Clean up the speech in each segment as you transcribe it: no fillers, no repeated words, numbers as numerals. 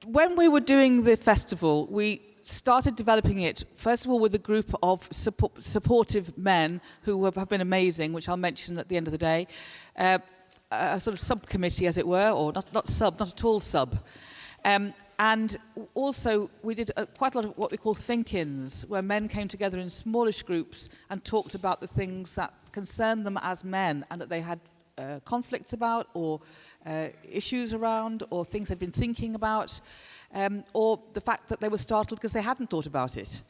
when we were doing the festival, we started developing it, first of all, with a group of supportive men who have been amazing, which I'll mention at the end of the day. A sort of subcommittee, as it were, or not at all sub. And also, we did quite a lot of what we call think-ins, where men came together in smallish groups and talked about the things that concerned them as men and that they had conflicts about, or issues around, or things they'd been thinking about, or the fact that they were startled because they hadn't thought about it.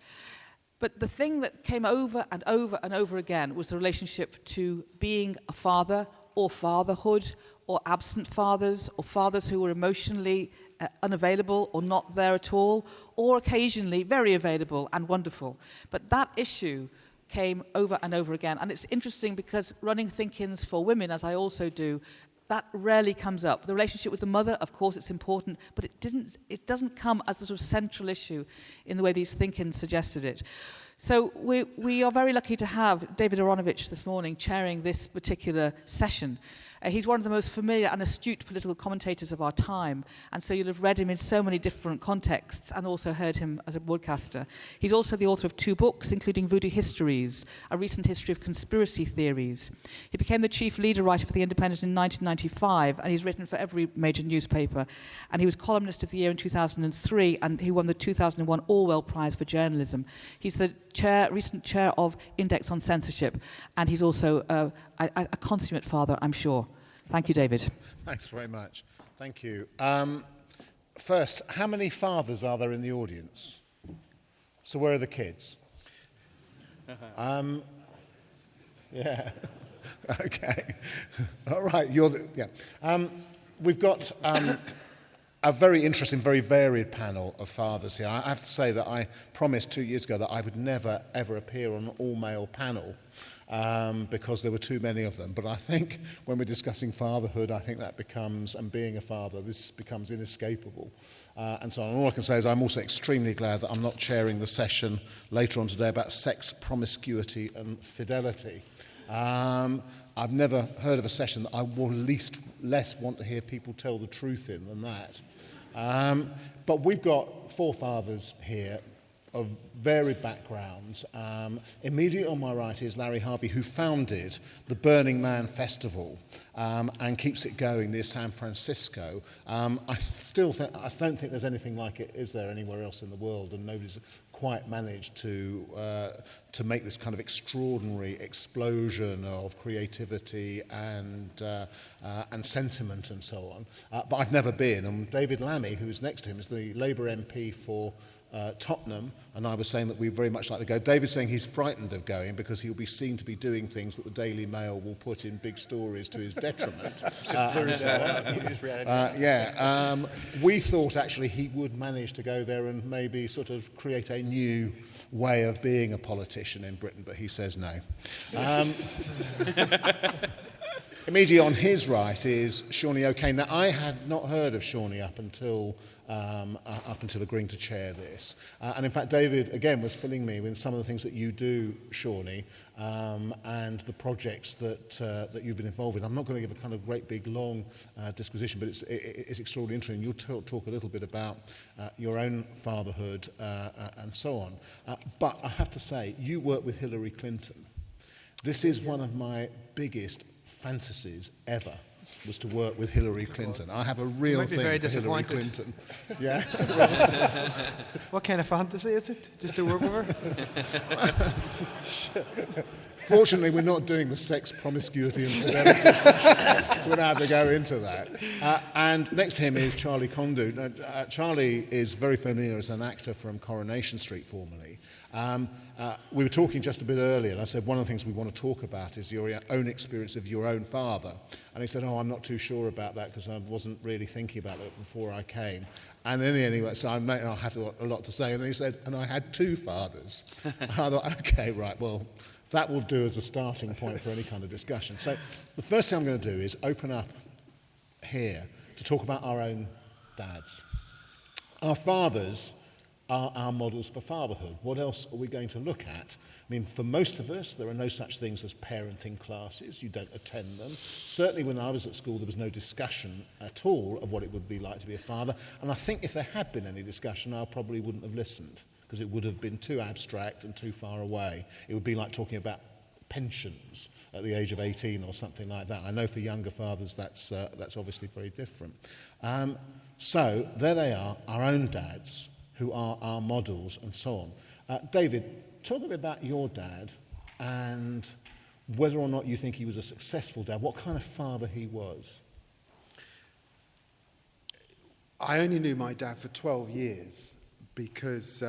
But the thing that came over and over and over again was the relationship to being a father, or fatherhood, or absent fathers, or fathers who were emotionally unavailable or not there at all, or occasionally very available and wonderful. But that issue came over and over again. And it's interesting because running think-ins for women, as I also do, that rarely comes up. The relationship with the mother, of course, it's important, but it doesn't come as the sort of central issue in the way these think-ins suggested it. So we are very lucky to have David Aaronovitch this morning chairing this particular session. He's one of the most familiar and astute political commentators of our time, and so you'll have read him in so many different contexts and also heard him as a broadcaster. He's also the author of 2 books, including Voodoo Histories, a recent history of conspiracy theories. He became the chief leader writer for The Independent in 1995, and he's written for every major newspaper. And he was columnist of the year in 2003, and he won the 2001 Orwell Prize for Journalism. He's the recent chair of Index on Censorship, and he's also a consummate father, I'm sure. Thank you, David. Thanks very much. Thank you. First, how many fathers are there in the audience? So where are the kids? Yeah. Okay. All right. We've got a very interesting, very varied panel of fathers here. I have to say that I promised 2 years ago that I would never, ever appear on an all-male panel because there were too many of them. But I think when we're discussing fatherhood, I think that becomes, and being a father, this becomes inescapable. And so all I can say is I'm also extremely glad that I'm not chairing the session later on today about sex, promiscuity and fidelity. I've never heard of a session that I will less want to hear people tell the truth in than that. But we've got 4 fathers here of varied backgrounds. Immediately on my right is Larry Harvey, who founded the Burning Man Festival and keeps it going near San Francisco. I don't think there's anything like it, is there, anywhere else in the world, and nobody's quite managed to make this kind of extraordinary explosion of creativity and sentiment and so on. But I've never been. And David Lammy, who's next to him, is the Labour MP for Tottenham, and I was saying that we'd very much like to go. David's saying he's frightened of going because he'll be seen to be doing things that the Daily Mail will put in big stories to his detriment. We thought actually he would manage to go there and maybe sort of create a new way of being a politician in Britain, but he says no. Immediately on his right is Shawnee O'Kane. Now, I had not heard of Shawnee up until agreeing to chair this. And in fact, David, again, was filling me with some of the things that you do, Shawnee, and the projects that you've been involved in. I'm not going to give a kind of great big long disquisition, but it's extraordinarily interesting. You'll talk a little bit about your own fatherhood and so on. But I have to say, you work with Hillary Clinton. This is one of my biggest fantasies ever, was to work with Hillary Clinton. I have a real thing for Hillary Clinton. Yeah. What kind of fantasy is it? Just to work with her? Fortunately, we're not doing the sex, promiscuity and fidelity section, so we don't have to go into that. And next to him is Charlie Condou. Now, Charlie is very familiar as an actor from Coronation Street formerly. We were talking just a bit earlier, and I said one of the things we want to talk about is your own experience of your own father. And he said, I'm not too sure about that because I wasn't really thinking about that before I came. And then anyway, so I had a lot to say. And then he said, and I had 2 fathers. And I thought, okay, right, well, that will do as a starting point for any kind of discussion. So the first thing I'm going to do is open up here to talk about our own dads. Our fathers are our models for fatherhood? What else are we going to look at? I mean, for most of us, there are no such things as parenting classes. You don't attend them. Certainly when I was at school, there was no discussion at all of what it would be like to be a father. And I think if there had been any discussion, I probably wouldn't have listened, because it would have been too abstract and too far away. It would be like talking about pensions at the age of 18 or something like that. I know for younger fathers that's obviously very different. So there they are, our own dads, who are our models and so on. David, talk a bit about your dad and whether or not you think he was a successful dad, what kind of father he was. I only knew my dad for 12 years because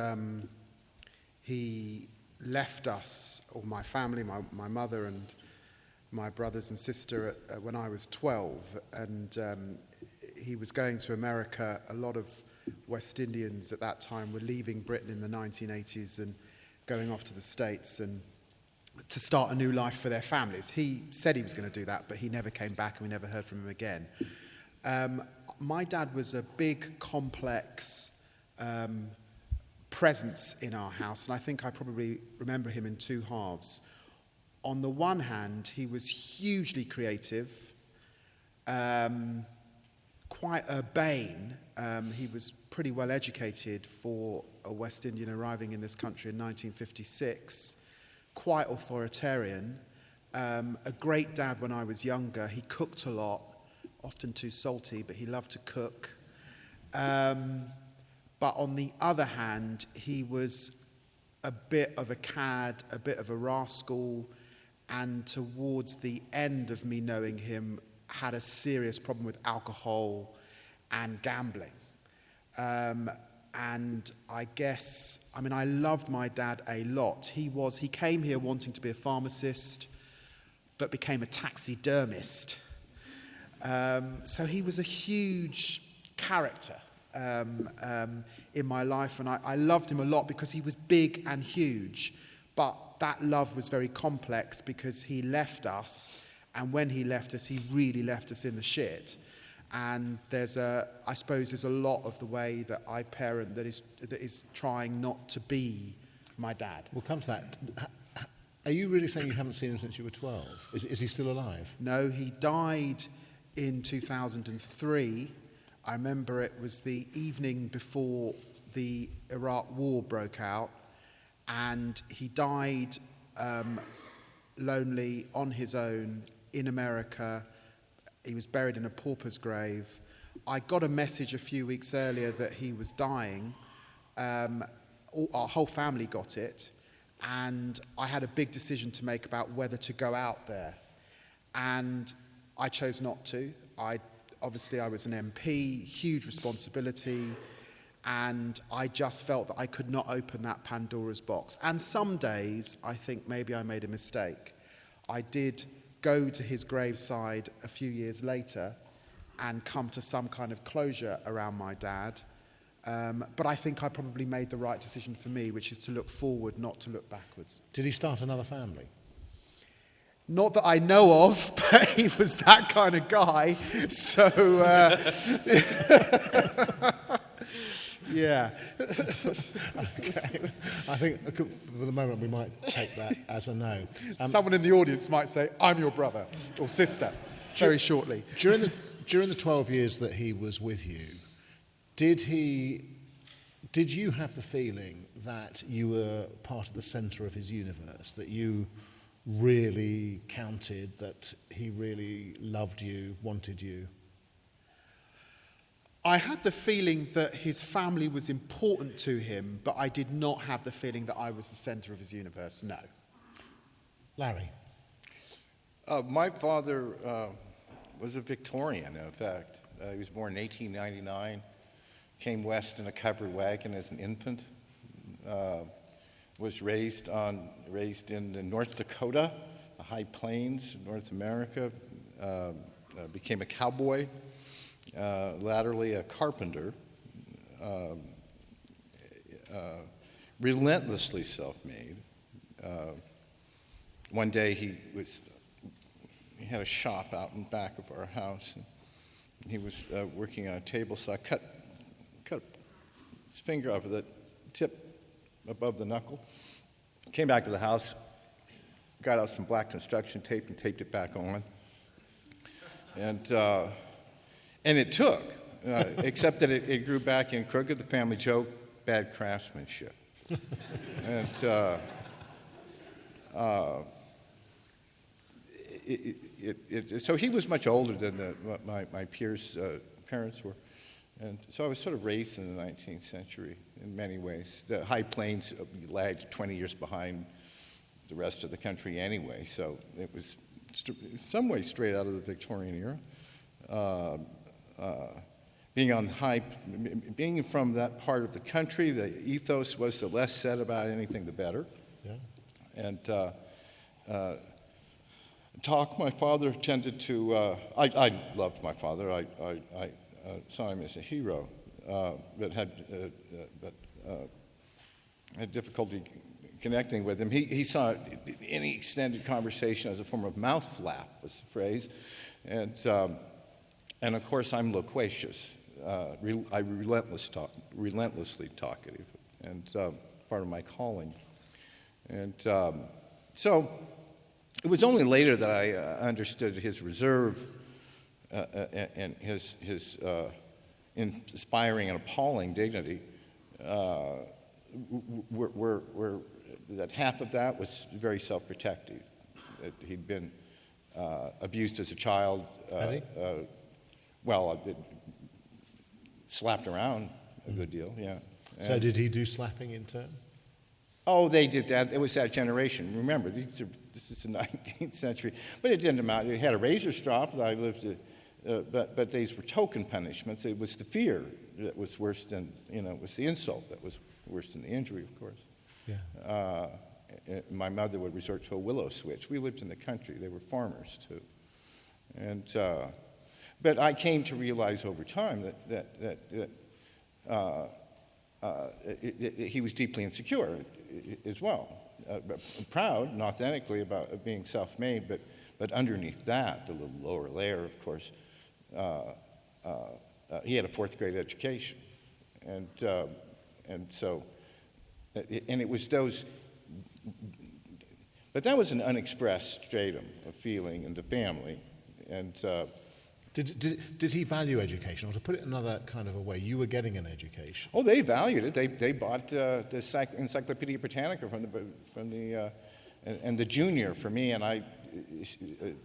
he left us, or my family, my mother and my brothers and sister when I was 12, and he was going to America. A lot of West Indians at that time were leaving Britain in the 1980s and going off to the States and to start a new life for their families. He said he was going to do that, but he never came back and we never heard from him again. My dad was a big, complex presence in our house, and I think I probably remember him in two halves. On the one hand, he was hugely creative, quite urbane. He was pretty well educated for a West Indian arriving in this country in 1956, quite authoritarian, a great dad when I was younger. He cooked a lot, often too salty, but he loved to cook. But on the other hand, he was a bit of a cad, a bit of a rascal, and towards the end of me knowing him, had a serious problem with alcohol and gambling. And I guess, I mean, I loved my dad a lot. He came here wanting to be a pharmacist, but became a taxidermist. So he was a huge character in my life, and I loved him a lot because he was big and huge. But that love was very complex because he left us, and when he left us, he really left us in the shit. And I suppose there's a lot of the way that I parent that is trying not to be my dad. We'll come to that. Are you really saying you haven't seen him since you were 12? Is he still alive? No, he died in 2003. I remember it was the evening before the Iraq War broke out, and he died lonely on his own in America. He was buried in a pauper's grave. I got a message a few weeks earlier that he was dying. Our whole family got it, and I had a big decision to make about whether to go out there. And I chose not to. Obviously I was an MP, huge responsibility, and I just felt that I could not open that Pandora's box. And some days I think maybe I made a mistake. I did go to his graveside a few years later and come to some kind of closure around my dad. But I think I probably made the right decision for me, which is to look forward, not to look backwards. Did he start another family? Not that I know of, but he was that kind of guy. So, yeah. Okay. I think for the moment we might take that as a no. Someone in the audience might say, I'm your brother or sister, very shortly. During the 12 years that he was with you, did you have the feeling that you were part of the centre of his universe, that you really counted, that he really loved you, wanted you? I had the feeling that his family was important to him, but I did not have the feeling that I was the centre of his universe, no. Larry? My father was a Victorian, in fact. He was born in 1899, came west in a covered wagon as an infant, was raised in North Dakota, the High Plains, North America, became a cowboy, latterly a carpenter, relentlessly self-made. One day he had a shop out in back of our house, and he was working on a table, so I cut his finger off with tip above the knuckle. Came back to the house, got out some black construction tape and taped it back on. And it took, except that it grew back in crooked, the family joke, bad craftsmanship. And so he was much older than my peers' parents were. And so I was sort of raised in the 19th century in many ways. The High Plains lagged 20 years behind the rest of the country anyway, so it was in some ways straight out of the Victorian era. Being from that part of the country, the ethos was the less said about anything, the better. Yeah. And talk, my father tended to, I loved my father. I saw him as a hero, but had difficulty connecting with him. He saw any extended conversation as a form of mouth flap, was the phrase. And of course, I'm loquacious. I'm relentlessly talkative, and part of my calling. And so it was only later that I understood his reserve and his inspiring and appalling dignity. That half of that was very self-protective. He'd been abused as a child. Slapped around a good deal, yeah. So did he do slapping in turn? Oh, they did that. It was that generation. Remember, this is the 19th century. But it didn't amount. It had a razor strop that I lived, but these were token punishments. It was the fear that was worse than, it was the insult that was worse than the injury, of course. Yeah. My mother would resort to a willow switch. We lived in the country. They were farmers, too. And but I came to realize over time that he was deeply insecure as well. Proud and authentically about being self-made, but underneath that, the little lower layer, of course, he had a fourth-grade education. And so it was those, but that was an unexpressed stratum of feeling in the family. And Did he value education, or to put it another kind of a way, you were getting an education? Oh, they valued it. They bought the Encyclopedia Britannica from the and the junior for me, and I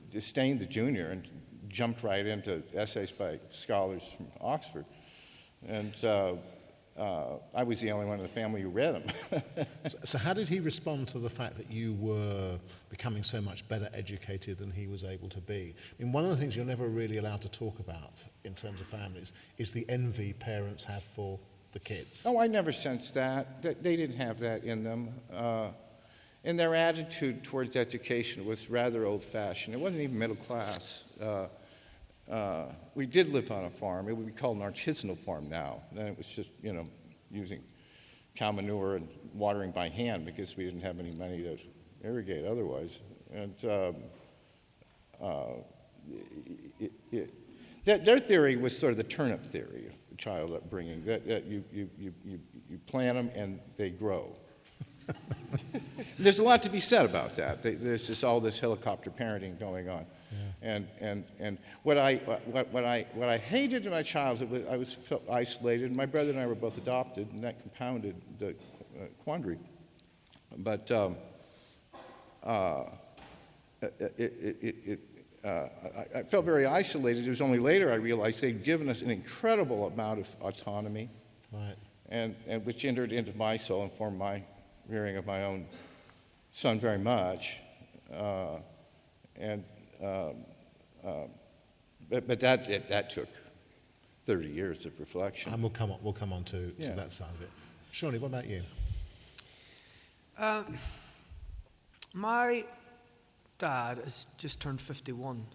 disdained the junior and jumped right into essays by scholars from Oxford, and I was the only one in the family who read them. So how did he respond to the fact that you were becoming so much better educated than he was able to be? I mean, one of the things you're never really allowed to talk about in terms of families is the envy parents have for the kids. Oh, I never sensed that. They didn't have that in them. And their attitude towards education was rather old-fashioned. It wasn't even middle class. We did live on a farm. It would be called an artisanal farm now. Then it was just, using cow manure and watering by hand because we didn't have any money to irrigate otherwise. And their theory was sort of the turnip theory of child upbringing, that you plant them and they grow. There's a lot to be said about that. There's just all this helicopter parenting going on. Yeah. And what I hated in my childhood was I felt isolated. My brother and I were both adopted, and that compounded the quandary. But I felt very isolated. It was only later I realized they'd given us an incredible amount of autonomy, right, and which entered into my soul and formed my rearing of my own son very much. But that took 30 years of reflection. And we'll come on to that side of it. Shawnee, what about you? My dad has just turned 51,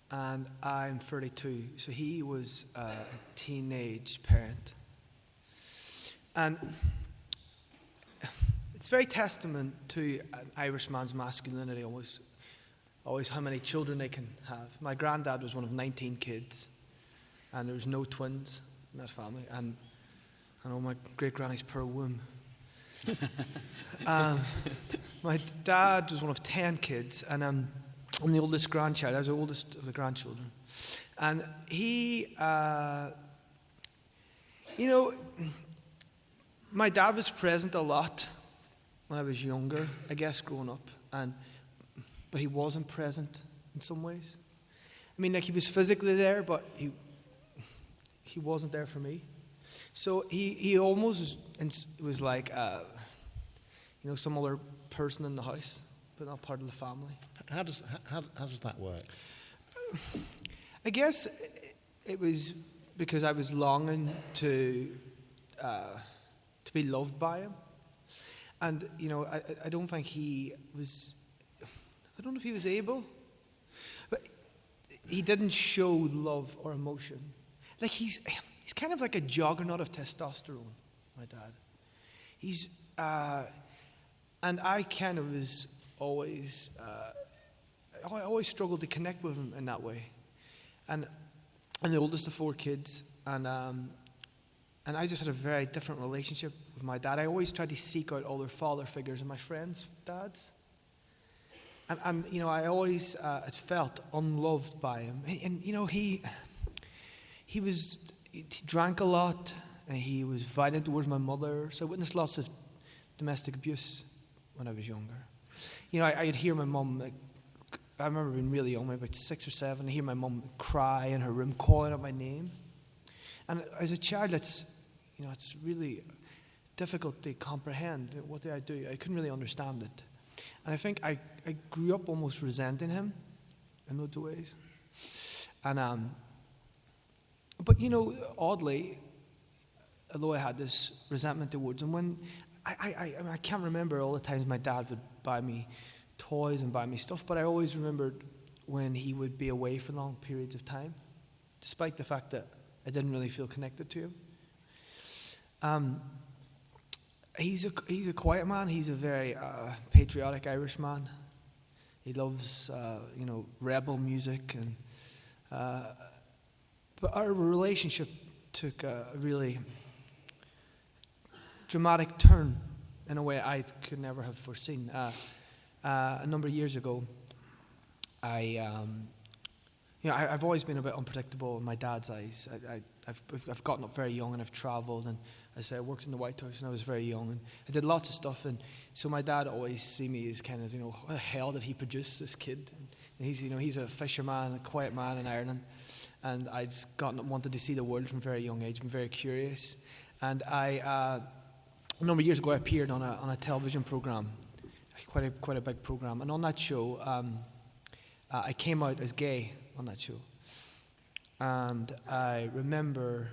and I'm 32, so he was a teenage parent. And it's very testament to an Irishman's masculinity, always how many children they can have. My granddad was one of 19 kids, and there was no twins in that family. And I know my great-granny's poor womb. My dad was one of 10 kids, and I'm the oldest grandchild. I was the oldest of the grandchildren. And he, my dad was present a lot when I was younger, I guess, growing up. But he wasn't present in some ways. I mean, like, he was physically there, but he wasn't there for me. So he almost was like, some other person in the house, but not part of the family. How does that work? I guess it was because I was longing to be loved by him. And, I don't think he was, I don't know if he was able, but he didn't show love or emotion. Like, he's kind of like a juggernaut of testosterone, my dad. He's, and I kind of was always, I always struggled to connect with him in that way. And I'm the oldest of 4 kids, and I just had a very different relationship with my dad. I always tried to seek out other father figures in my friends' dads. And I always had felt unloved by him. And he drank a lot, and he was violent towards my mother. So I witnessed lots of domestic abuse when I was younger. I'd hear my mum, like, I remember being really young, maybe about 6 or 7, I hear my mum cry in her room, calling out my name. And as a child, it's really difficult to comprehend. What did I do? I couldn't really understand it. And I think I grew up almost resenting him in those ways. And but oddly, although I had this resentment towards him, when I can't remember all the times my dad would buy me toys and buy me stuff, but I always remembered when he would be away for long periods of time, despite the fact that I didn't really feel connected to him. He's a quiet man. He's a very patriotic Irish man. He loves rebel music, and but our relationship took a really dramatic turn in a way I could never have foreseen. A number of years ago, I've always been a bit unpredictable in my dad's eyes. I've gotten up very young, and I've travelled, and as I worked in the White House when I was very young, and I did lots of stuff, and so my dad always see me as kind of, what the hell did he produce, this kid? And he's a fisherman, a quiet man in Ireland, and I'd wanted to see the world from a very young age, been very curious, and a number of years ago I appeared on a television program, quite a big program, and on that show, I came out as gay on that show, and I remember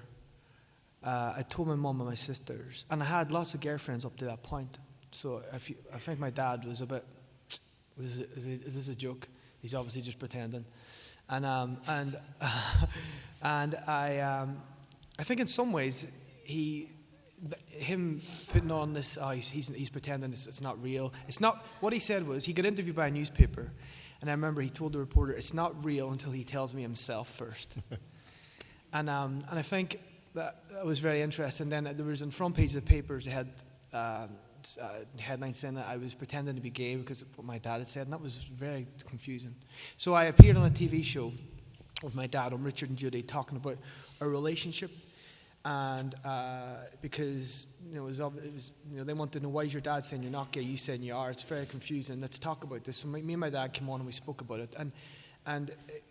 I told my mum and my sisters, and I had lots of girlfriends up to that point. So I think my dad was a bit, is this a joke? He's obviously just pretending, and I think in some ways him putting on this, he's pretending it's not real. It's not. What he said was he got interviewed by a newspaper, and I remember he told the reporter it's not real until he tells me himself first, and I think that was very interesting. Then there was in front page of the papers, they had headlines saying that I was pretending to be gay because of what my dad had said, and that was very confusing. So I appeared on a TV show with my dad on Richard and Judy talking about our relationship, and because it was they wanted to know, why is your dad saying you're not gay, you saying you are? It's very confusing. Let's talk about this. So me and my dad came on and we spoke about it, and it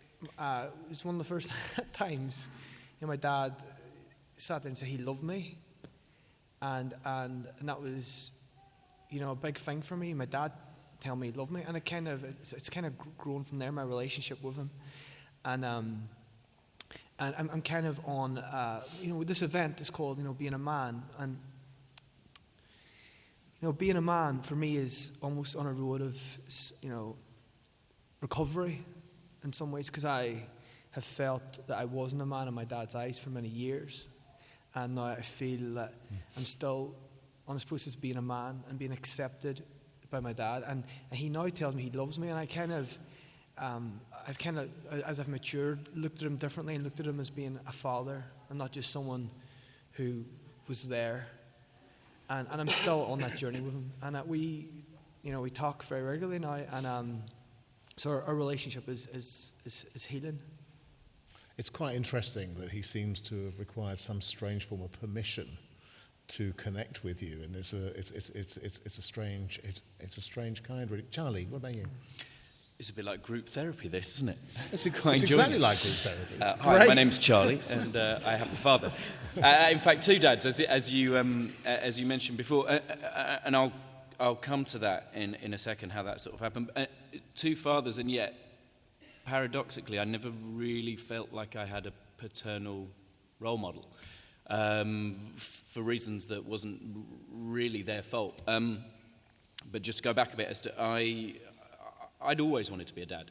was one of the first times my dad sat there and said he loved me, and that was a big thing for me. My dad telling me he loved me, and it's kind of grown from there, my relationship with him, and I'm kind of on this event is called Being a Man, and being a man for me is almost on a road of recovery in some ways, because I have felt that I wasn't a man in my dad's eyes for many years. And now I feel that I'm still on this process of being a man and being accepted by my dad. And he now tells me he loves me. And I've kind of, as I've matured, looked at him differently and looked at him as being a father and not just someone who was there, and I'm still on that journey with him. And we talk very regularly now, and so our relationship is healing. It's quite interesting that he seems to have required some strange form of permission to connect with you, and it's a strange kind. Really. Charlie, what about you? It's a bit like group therapy, this, isn't it? It's exactly like group therapy. It's Hi, great. my name's Charlie, and I have a father. In fact, two dads, as you mentioned before, and I'll come to that in a second, how that sort of happened. Two fathers, and yet, paradoxically, I never really felt like I had a paternal role model, for reasons that wasn't really their fault. But just to go back a bit, as to I'd always wanted to be a dad,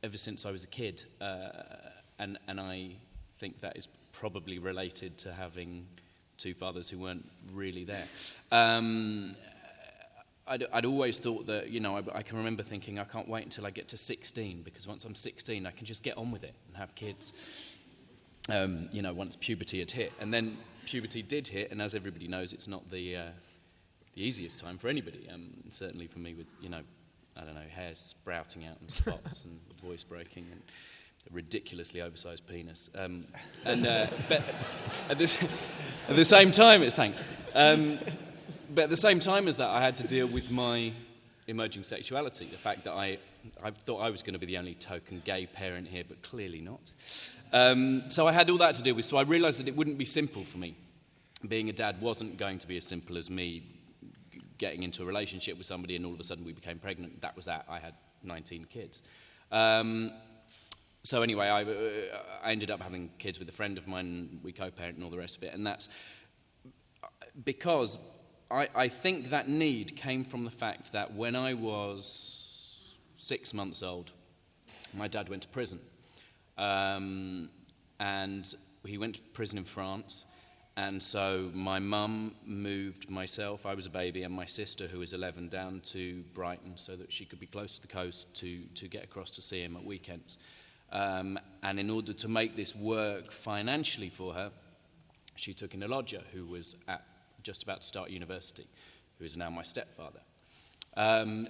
ever since I was a kid, and I think that is probably related to having two fathers who weren't really there. I'd always thought that, I can remember thinking, I can't wait until I get to 16, because once I'm 16, I can just get on with it and have kids, once puberty had hit. And then puberty did hit, and as everybody knows, it's not the easiest time for anybody, certainly for me with, hair sprouting out and spots and voice breaking and a ridiculously oversized penis. But at the same time, thanks. But at the same time as that, I had to deal with my emerging sexuality, the fact that I thought I was going to be the only token gay parent here, but clearly not. So I had all that to deal with, so I realised that it wouldn't be simple for me. Being a dad wasn't going to be as simple as me getting into a relationship with somebody and all of a sudden we became pregnant. That was that. I had 19 kids. So anyway, I ended up having kids with a friend of mine. We co-parent and all the rest of it. And that's because I think that need came from the fact that when I was 6 months old, my dad went to prison. And he went to prison in France. And so my mum moved myself, I was a baby, and my sister, who was 11, down to Brighton so that she could be close to the coast to get across to see him at weekends. And in order to make this work financially for her, she took in a lodger who was just about to start university, who is now my stepfather.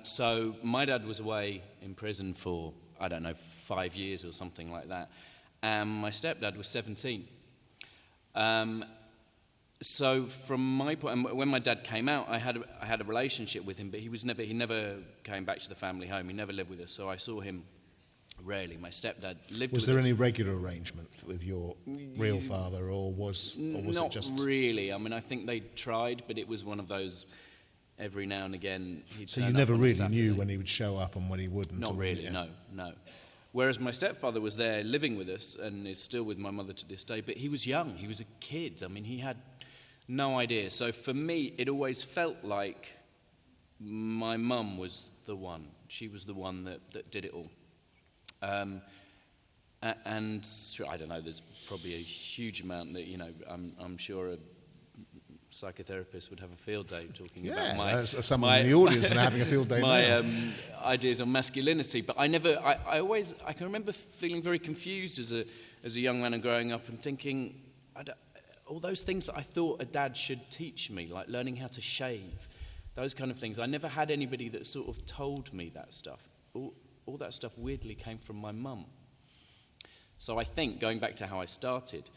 So my dad was away in prison for, 5 years or something like that. And my stepdad was 17. So from my point, when my dad came out, I had a relationship with him, but he never came back to the family home. He never lived with us, so I saw him rarely. My stepdad lived with us. Was there any regular arrangement with your real father, or was it just... Not really. I think they tried, but it was one of those every now and again he'd So turn you up never on a really Saturday. knew when he would show up and when he wouldn't? Not really, no. Whereas my stepfather was there living with us and is still with my mother to this day, but he was young. He was a kid. He had no idea. So for me, it always felt like my mum was the one. She was the one that did it all. And I don't know, there's probably a huge amount that, I'm sure a psychotherapist would have a field day talking about there's someone in the audience and having a field day now. Ideas on masculinity. But I can remember feeling very confused as a young man and growing up and thinking, all those things that I thought a dad should teach me, like learning how to shave, those kind of things. I never had anybody that sort of told me that stuff. All that stuff weirdly came from my mum. So I think, going back to how I started,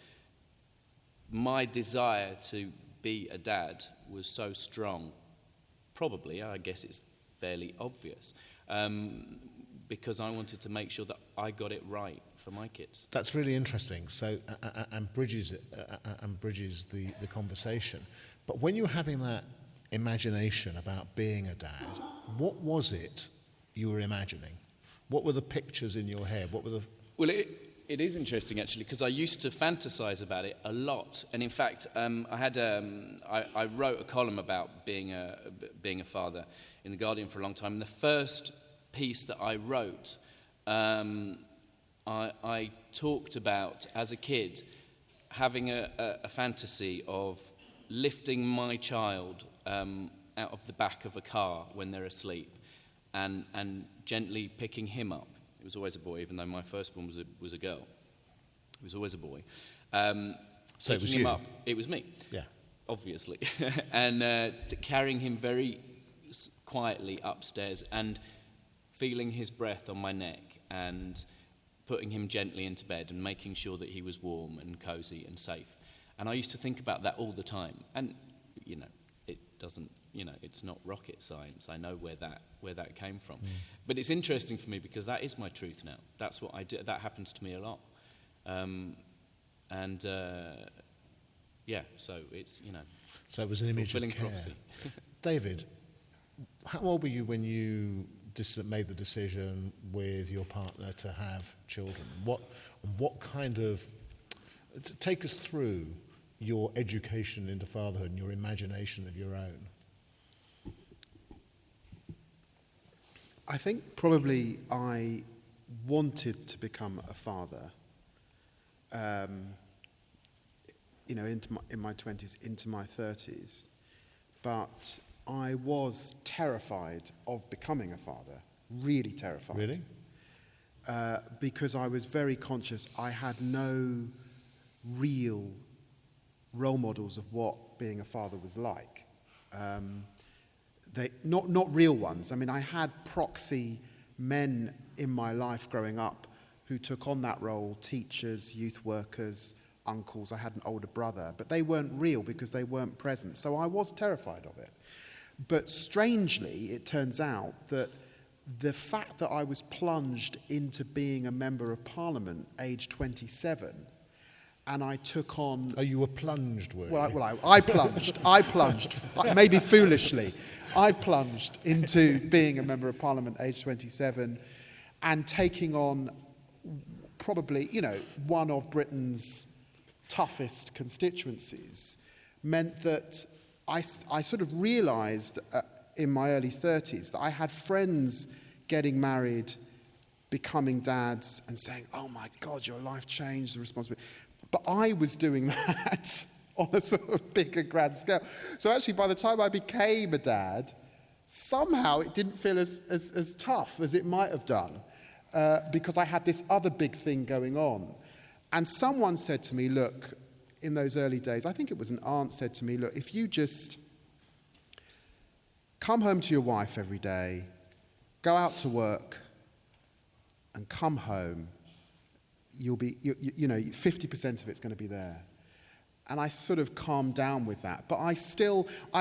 my desire to be a dad was so strong, probably, I guess it's fairly obvious, because I wanted to make sure that I got it right for my kids. That's really interesting. So, and bridges the conversation. But when you're having that imagination about being a dad, what was it you were imagining? What were the pictures in your head? What were the... Well, it is interesting actually, because I used to fantasize about it a lot. And in fact, I wrote a column about being a father in The Guardian for a long time. And the first piece that I wrote, I talked about, as a kid, having a fantasy of lifting my child out of the back of a car when they're asleep and gently picking him up. It was always a boy, even though my firstborn was a girl. It was always a boy. So it was picking him you? up. It was me. Yeah. Obviously, and carrying him very quietly upstairs and feeling his breath on my neck and putting him gently into bed and making sure that he was warm and cozy and safe. And I used to think about that all the time. And, it doesn't, it's not rocket science. I know where that came from. But it's interesting for me because that is my truth now. That's what I do. That happens to me a lot. Yeah, so it's, So it was an image of fulfilling care. prophecy. David, how old were you when you made the decision with your partner to have children? What kind of... Take us through your education into fatherhood and your imagination of your own. I think probably I wanted to become a father, in my 20s, into my 30s, but I was terrified of becoming a father, really terrified. Really? Because I was very conscious I had no real role models of what being a father was like. Not real ones. I mean, I had proxy men in my life growing up who took on that role, teachers, youth workers, uncles. I had an older brother, but they weren't real because they weren't present. So I was terrified of it. But strangely, it turns out that the fact that I was plunged into being a member of Parliament aged 27, and I took on... Oh, you were plunged, were you? Well, I plunged. I plunged, maybe foolishly. I plunged into being a member of Parliament aged 27 and taking on probably, one of Britain's toughest constituencies meant that I sort of realised in my early 30s that I had friends getting married, becoming dads, and saying, "Oh my God, your life changed, the responsibility." But I was doing that on a sort of bigger, grand scale. So actually, by the time I became a dad, somehow it didn't feel as tough as it might have done because I had this other big thing going on. And someone said to me, look, in those early days, I think it was an aunt said to me, look, if you just come home to your wife every day, go out to work, and come home, you'll be, 50% of it's going to be there. And I sort of calmed down with that. But I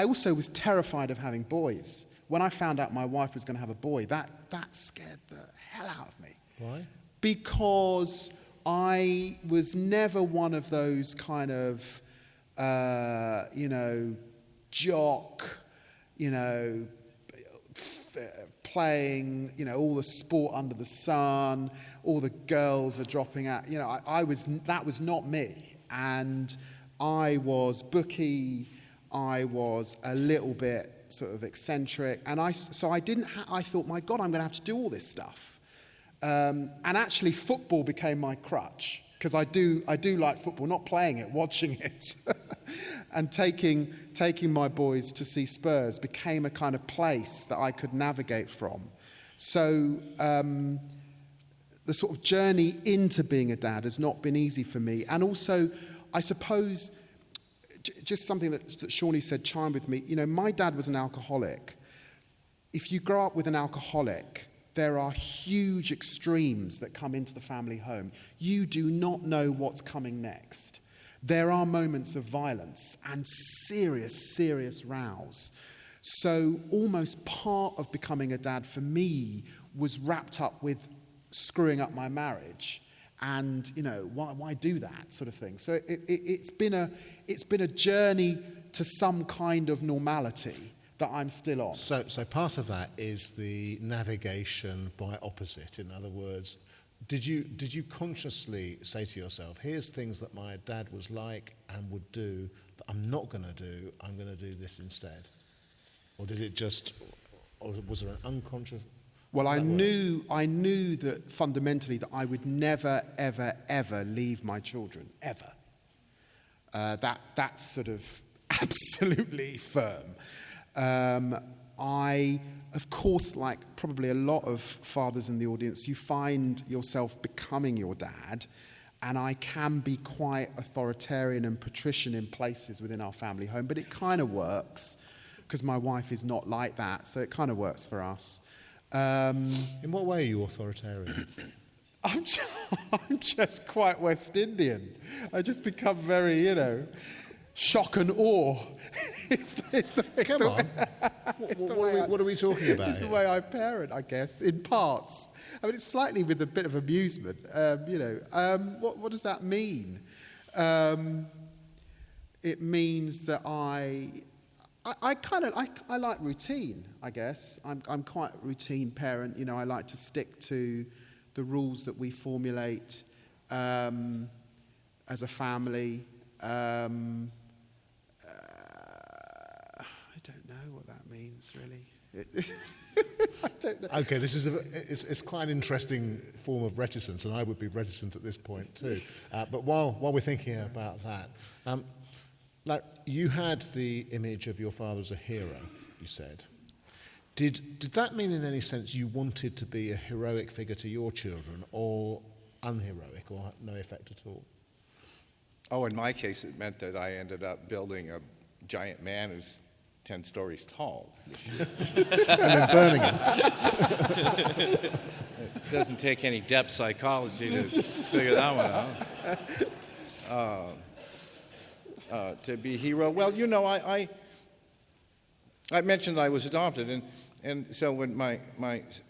also was terrified of having boys. When I found out my wife was going to have a boy, that scared the hell out of me. Why? Because I was never one of those kind of, jock, playing, all the sport under the sun, all the girls are dropping out. That was not me. And I was booky, I was a little bit sort of eccentric, and I thought, my God, I'm going to have to do all this stuff. And actually, football became my crutch, because I do like football, not playing it, watching it. And taking my boys to see Spurs became a kind of place that I could navigate from. So the sort of journey into being a dad has not been easy for me. And also, I suppose, just something that Shawnee said chimed with me. My dad was an alcoholic. If you grow up with an alcoholic, there are huge extremes that come into the family home. You do not know what's coming next. There are moments of violence and serious rows. So almost part of becoming a dad for me was wrapped up with screwing up my marriage. And, why do that sort of thing? So it's been a journey to some kind of normality that I'm still on. So part of that is the navigation by opposite. In other words, did you consciously say to yourself, here's things that my dad was like and would do that I'm not going to do, I'm going to do this instead? Or was there an unconscious... Well, I knew that fundamentally that I would never, ever, ever leave my children, ever. That's sort of absolutely firm. I, of course, like probably a lot of fathers in the audience, you find yourself becoming your dad, and I can be quite authoritarian and patrician in places within our family home, but it kind of works because my wife is not like that, so it kind of works for us. In what way are you authoritarian? I'm just quite West Indian. I just become very, shock and awe. Come on. What are we talking about It's the here? way I parent, I guess, in parts. I mean, it's slightly with a bit of amusement. What does that mean? It means that I like routine, I guess. I'm quite a routine parent. I like to stick to the rules that we formulate as a family. I don't know what that means, really. I don't know. Okay, this is it's quite an interesting form of reticence, and I would be reticent at this point too. But while we're thinking about that, like you had the image of your father as a hero, you said. Did that mean in any sense you wanted to be a heroic figure to your children, or unheroic, or no effect at all? Oh, in my case, it meant that I ended up building a giant man who's 10 stories tall. And then burning him. It doesn't take any depth psychology to figure that one out. To be a hero. Well, I mentioned I was adopted, and so when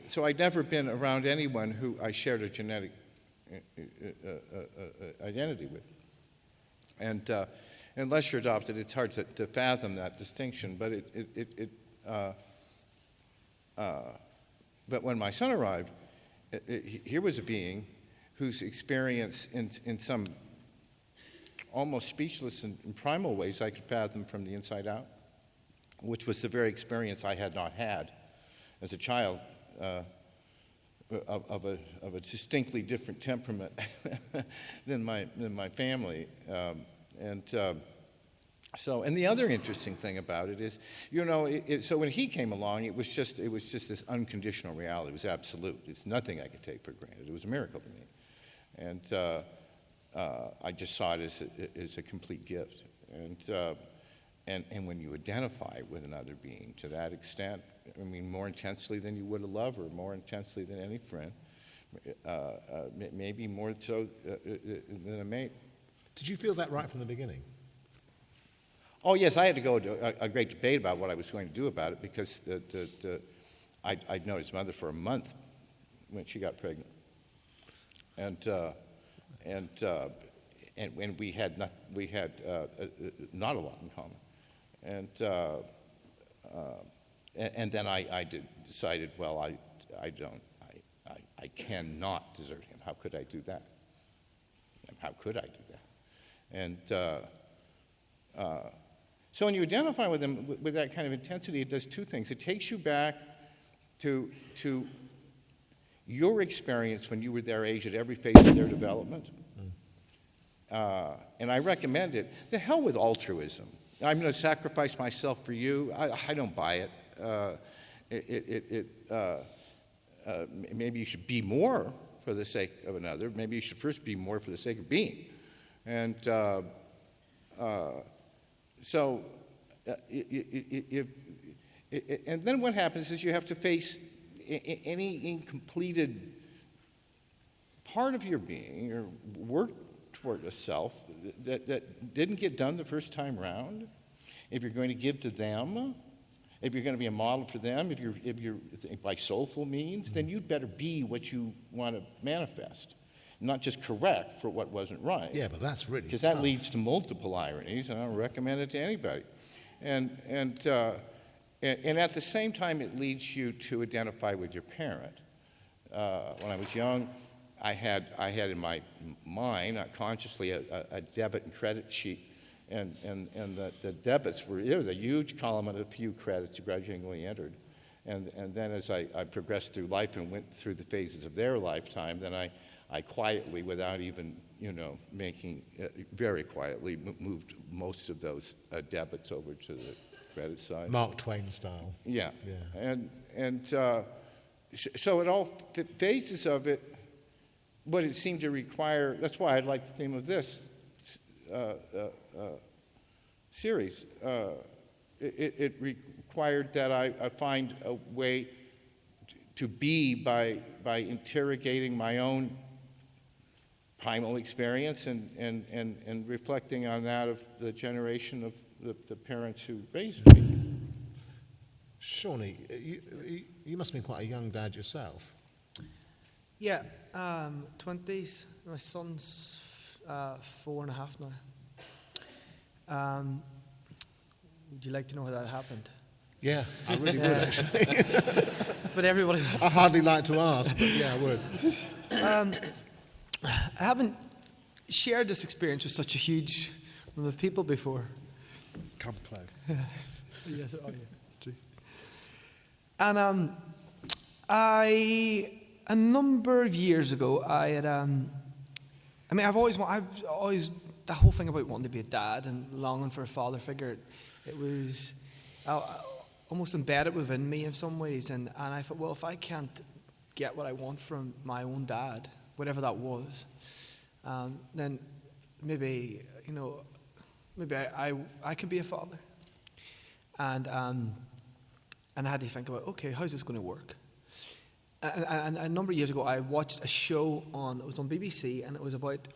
so I'd never been around anyone who I shared a genetic identity with. And unless you're adopted, it's hard to fathom that distinction. But when my son arrived, here was a being whose experience in some almost speechless and primal ways I could fathom from the inside out, which was the very experience I had not had as a child of a distinctly different temperament than my family. And the other interesting thing about it is, so when he came along, it was just this unconditional reality. It was absolute. It's nothing I could take for granted. It was a miracle to me, and I just saw it as a complete gift. And when you identify with another being to that extent, I mean, more intensely than you would a lover, more intensely than any friend, maybe more so than a mate. Did you feel that right from the beginning? Oh, yes, I had to go to a great debate about what I was going to do about it because I'd known his mother for a month when she got pregnant. And we had not a lot in common. And then I decided, well, I cannot desert him. How could I do that? How could I do that? And so when you identify with them with that kind of intensity, it does two things. It takes you back to your experience when you were their age at every phase of their development. And I recommend it. The hell with altruism. I'm going to sacrifice myself for you. I don't buy it. Maybe you should be more for the sake of another. Maybe you should first be more for the sake of being. And and then what happens is you have to face any incompleted part of your being or work toward a self that didn't get done the first time around. If you're going to give to them, if you're going to be a model for them, if you're by soulful means, then you'd better be what you want to manifest, not just correct for what wasn't right. Yeah, but that's really because tough. that leads to multiple ironies, and I don't recommend it to anybody. And at the same time, it leads you to identify with your parent. When I was young, I had in my mind, not consciously, a debit and credit sheet. And the debits there was a huge column and a few credits grudgingly entered. And then as I progressed through life and went through the phases of their lifetime, then I quietly, without even, making, very quietly moved most of those debits over to the credit side. Mark Twain style. Yeah. So at all phases of it, but it seemed to require, that's why I like the theme of this series. It required that I find a way to be by interrogating my own primal experience and reflecting on that of the generation of the parents who raised me. Shawnee, you must have been quite a young dad yourself. Yeah, 20s. My son's 4.5 now. Would you like to know how that happened? Yeah, I really would, actually. But everybody... I hardly like to ask, but yeah, I would. I haven't shared this experience with such a huge number of people before. Come close. Yes, oh yeah, true. And a number of years ago, I had, I've always, the whole thing about wanting to be a dad and longing for a father figure, it was almost embedded within me in some ways. And I thought, well, if I can't get what I want from my own dad, whatever that was, then maybe, maybe I can be a father. And I had to think about, okay, how's this going to work? And a number of years ago, I watched a show it was on BBC, and it was about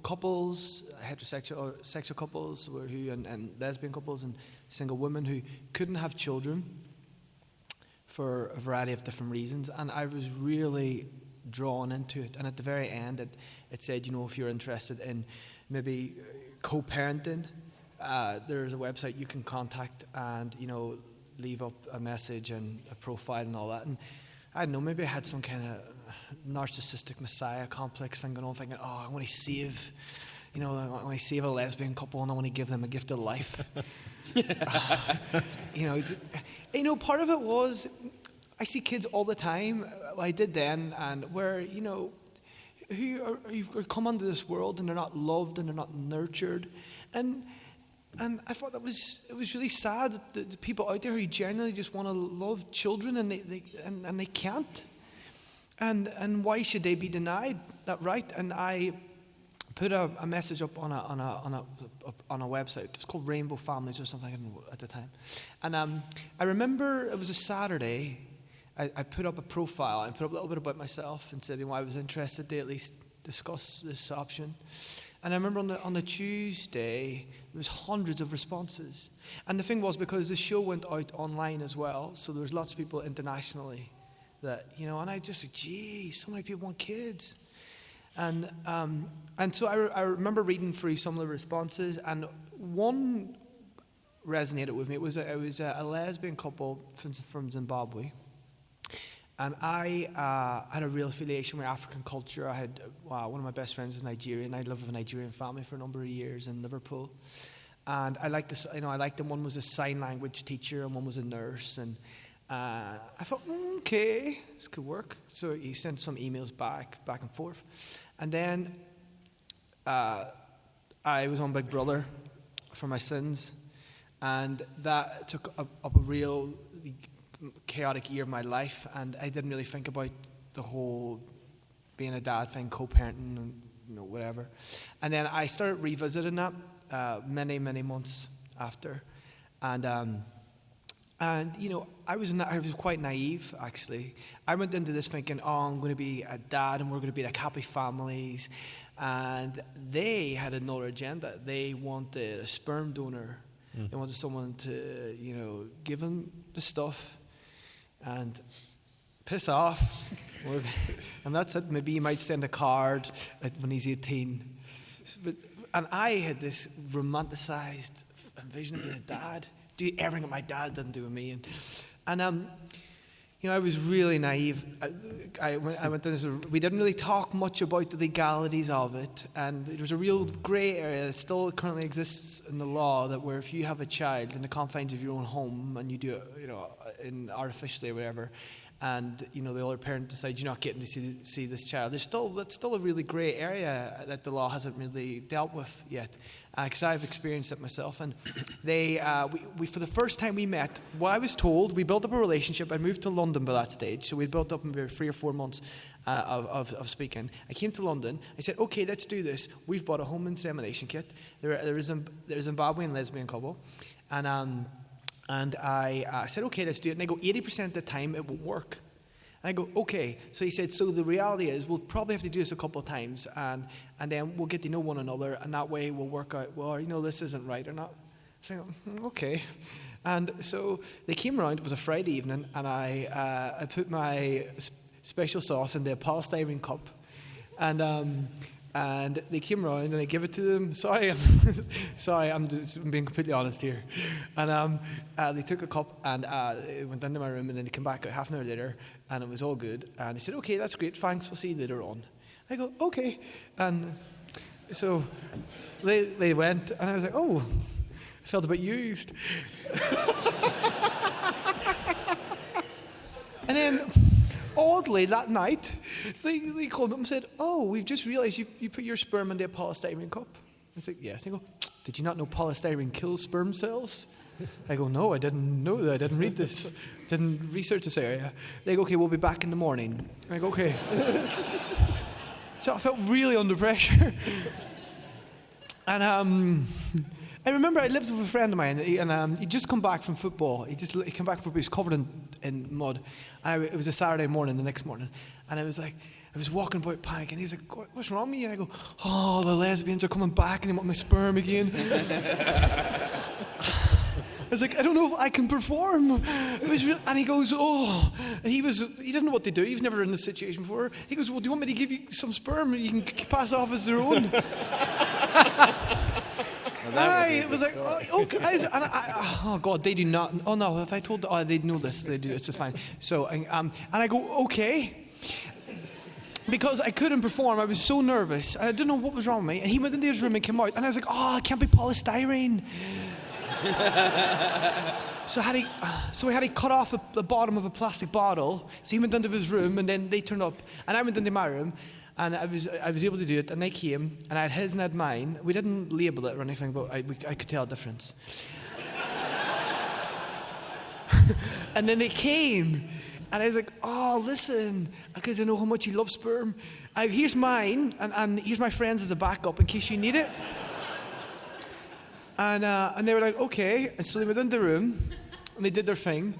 couples, sexual couples and lesbian couples and single women who couldn't have children for a variety of different reasons. And I was really drawn into it. And at the very end, it said, if you're interested in maybe co-parenting, there's a website you can contact and, leave up a message and a profile and all that. And I don't know, maybe I had some kind of narcissistic messiah complex thing going on, thinking, I want to save, I want to save a lesbian couple and I want to give them a gift of life. Part of it was, I see kids all the time, I did then, and where, who are come into this world and they're not loved and they're not nurtured. And I thought it was really sad that the people out there who genuinely just want to love children and they can't. And why should they be denied that right? And I put a message up on a website. It's called Rainbow Families or something at the time. And I remember it was a Saturday. I put up a profile and put up a little bit about myself and said, I was interested to at least discuss this option. And I remember on the Tuesday, there was hundreds of responses. And the thing was, because the show went out online as well, so there was lots of people internationally that, and I just said, gee, so many people want kids. And so I remember reading through some of the responses, and one resonated with me. It was a lesbian couple from Zimbabwe. And I had a real affiliation with African culture. I had one of my best friends is Nigerian. I lived with a Nigerian family for a number of years in Liverpool. And I liked this. I liked them. One was a sign language teacher, and one was a nurse. And I thought, okay, this could work. So he sent some emails back and forth. And then I was on Big Brother for my sins, and that took up a real chaotic year of my life, and I didn't really think about the whole being a dad thing, co-parenting, and whatever. And then I started revisiting that many months after, and I was quite naive actually. I went into this thinking, I'm going to be a dad, and we're going to be like happy families, and they had another agenda. They wanted a sperm donor. They wanted someone to give them the stuff and piss off. And that's it. Maybe you might send a card when he's 18. And I had this romanticized vision of being a dad. Do everything that my dad didn't do with me. And I was really naive. I went to this. We didn't really talk much about the legalities of it, and there was a real grey area that still currently exists in the law, that where if you have a child in the confines of your own home and you do it, artificially or whatever, and the other parent decides you're not getting to see this child, that's still a really grey area that the law hasn't really dealt with yet. Because I've experienced it myself, and we for the first time we met, what I was told, we built up a relationship. I moved to London by that stage, so we'd built up in about 3 or 4 months of speaking. I came to London. I said, okay, let's do this. We've bought a home insemination kit. There is a Zimbabwean lesbian couple, and I said, okay, let's do it. And they go, 80% of the time it won't work. And I go, okay. So he said, so the reality is we'll probably have to do this a couple of times, and then we'll get to know one another, and that way we'll work out, well, this isn't right or not. So I go, okay. And so they came around. It was a Friday evening, and I put my special sauce in the polystyrene cup, and they came around, and I gave it to them. Sorry, I'm being completely honest here. And they took a cup, and it went into my room, and then they came back half an hour later, and it was all good. And they said, okay, that's great, thanks, we'll see you later on. I go, okay. And so they went, and I was like, oh, I felt a bit used. And then, oddly, that night, they called me up and said, oh, we've just realized you put your sperm in the polystyrene cup. I was like, yes. And they go, did you not know polystyrene kills sperm cells? I go, no, I didn't know that. I didn't read this. Didn't research this area. They go, okay, we'll be back in the morning. And I go, okay. So I felt really under pressure. And I remember I lived with a friend of mine, and he'd just come back from football. He came back from football. He was covered in mud. And it was a Saturday morning, the next morning. And I was walking about panicking. He's like, what's wrong with you? And I go, oh, the lesbians are coming back and they want my sperm again. I was like, I don't know if I can perform. It was real. And he goes, oh. And he didn't know what to do. He was never in this situation before. He goes, well, do you want me to give you some sperm you can pass off as their own? And I was like, oh, okay. Oh, God, they do not. Oh, no, if I told them, they'd know this. They do. It's just fine. So, and I go, okay. Because I couldn't perform. I was so nervous. I didn't know what was wrong with me. And he went into his room and came out. And I was like, oh, it can't be polystyrene. So we had to cut off the bottom of a plastic bottle. So he went into his room, and then they turned up. And I went into my room. And I was able to do it, and they came, and I had his and I had mine. We didn't label it or anything, but I could tell a difference. And then they came, and I was like, oh, listen, because I know how much you love sperm. Here's mine, and here's my friend's as a backup in case you need it. And they were like, okay. And so they went into the room, and they did their thing.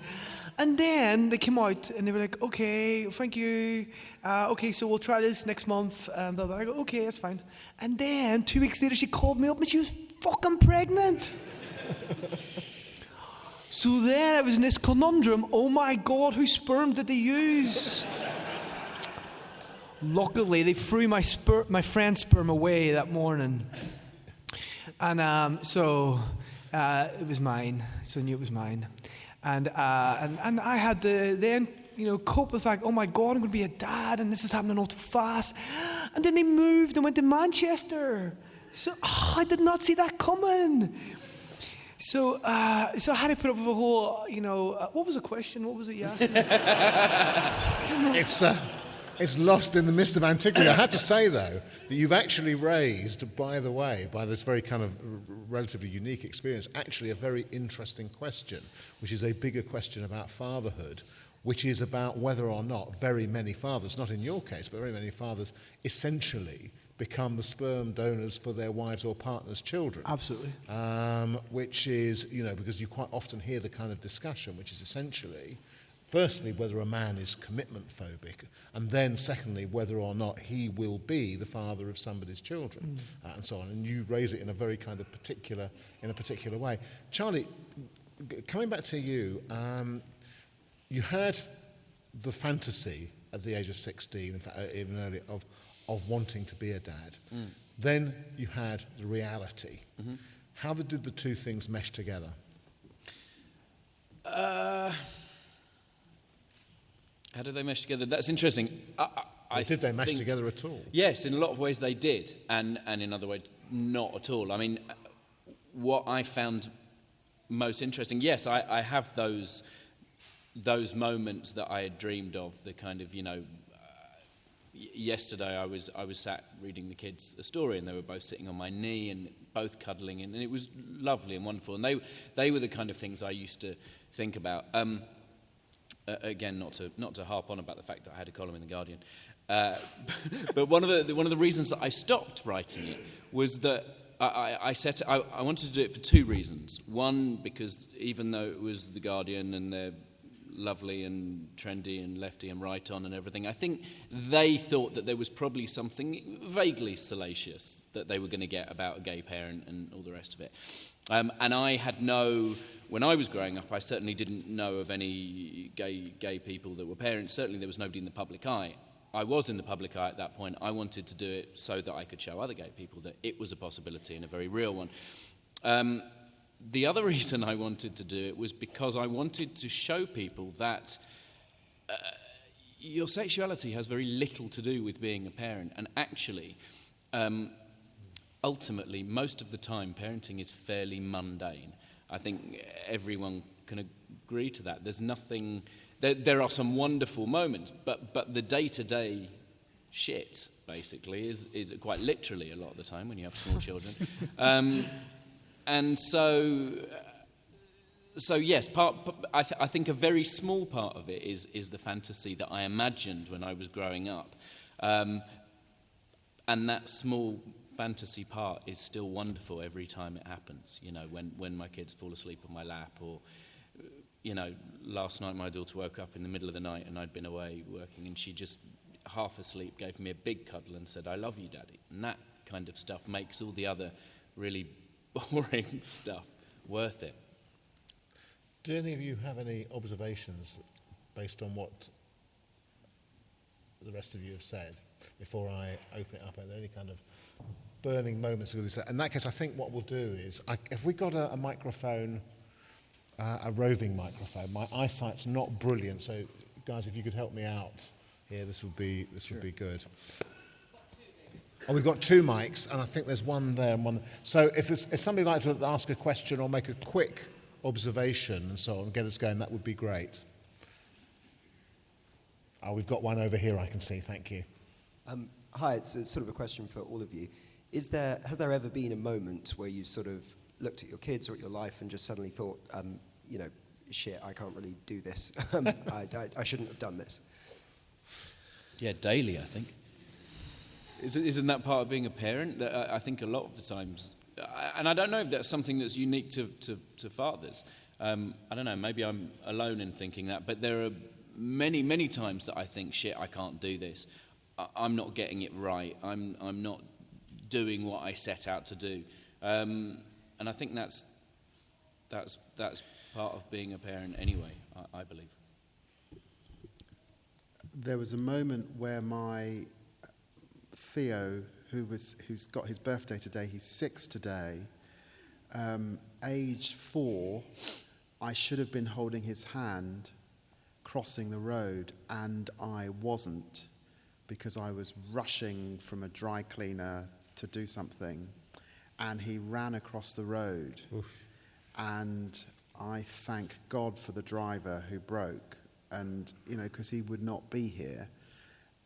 And then they came out, and they were like, okay, thank you. Okay, so we'll try this next month. And blah, blah. I go, okay, that's fine. And then 2 weeks later, she called me up, and she was fucking pregnant. So then I was in this conundrum. Oh, my God, whose sperm did they use? Luckily, they threw my friend's sperm away that morning. And so it was mine. So I knew it was mine. And I had to then, cope with the fact, oh my God, I'm going to be a dad, and this is happening all too fast. And then they moved and went to Manchester. So I did not see that coming. So I had to put up with a whole, what was the question? What was it you asked me? It's lost in the mist of antiquity. I have to say, though, that you've actually raised, by the way, by this very kind of relatively unique experience, actually a very interesting question, which is a bigger question about fatherhood, which is about whether or not very many fathers, not in your case, but very many fathers, essentially become the sperm donors for their wives' or partners' children. Absolutely. Which is, because you quite often hear the kind of discussion, which is essentially, firstly, whether a man is commitment phobic, and then secondly, whether or not he will be the father of somebody's children, and so on. And you raise it in a very kind of particular way. Charlie, coming back to you, you had the fantasy at the age of 16, in fact, even earlier, of wanting to be a dad. Then you had the reality. Mm-hmm. How did the two things mesh together? How did they mesh together? That's interesting. Did they mesh together at all? Yes, in a lot of ways they did, and in other ways not at all. I mean, what I found most interesting, yes, I have those those moments that I had dreamed of, the kind of, yesterday I was sat reading the kids a story, and they were both sitting on my knee and both cuddling, and it was lovely and wonderful. And they were the kind of things I used to think about. Again, not to harp on about the fact that I had a column in the Guardian, but one of the reasons that I stopped writing it was that I wanted to do it for two reasons. One, because even though it was the Guardian and they're lovely and trendy and lefty and right on and everything, I think they thought that there was probably something vaguely salacious that they were going to get about a gay parent and all the rest of it. And I had when I was growing up, I certainly didn't know of any gay people that were parents. Certainly there was nobody in the public eye. I was in the public eye at that point. I wanted to do it so that I could show other gay people that it was a possibility and a very real one. The other reason I wanted to do it was because I wanted to show people that your sexuality has very little to do with being a parent. And actually, ultimately, most of the time, parenting is fairly mundane. I think everyone can agree to that. There's nothing... There are some wonderful moments, but the day-to-day shit, basically, is quite literally a lot of the time when you have small children. And so yes, I think a very small part of it is the fantasy that I imagined when I was growing up. And that small fantasy part is still wonderful every time it happens, when my kids fall asleep on my lap, or... last night my daughter woke up in the middle of the night and I'd been away working, and she just, half asleep, gave me a big cuddle and said, "I love you, Daddy." And that kind of stuff makes all the other really boring stuff worth it. Do any of you have any observations based on what the rest of you have said before I open it up? Are there any kind of burning moments with this? In that case, I think what we'll do is, if we got a microphone... a roving microphone. My eyesight's not brilliant, so guys, if you could help me out here, this would be good. Oh, we've got two mics, and I think there's one there and one there. So if somebody would like to ask a question or make a quick observation and so on, get us going, that would be great. Oh, we've got one over here I can see, thank you. Hi, it's sort of a question for all of you. Has there ever been a moment where you sort of looked at your kids or at your life and just suddenly thought, shit, I can't really do this. I shouldn't have done this. Yeah, daily, I think. Isn't that part of being a parent? That I think a lot of the times, and I don't know if that's something that's unique to fathers. I don't know, maybe I'm alone in thinking that, but there are many, many times that I think, shit, I can't do this. I'm not getting it right. I'm not doing what I set out to do. And I think that's part of being a parent anyway, I believe. There was a moment where my Theo, who's got his birthday today, he's 6 today, aged 4, I should have been holding his hand crossing the road, and I wasn't, because I was rushing from a dry cleaner to do something. And he ran across the road. Oof. And I thank God for the driver who broke, and because he would not be here.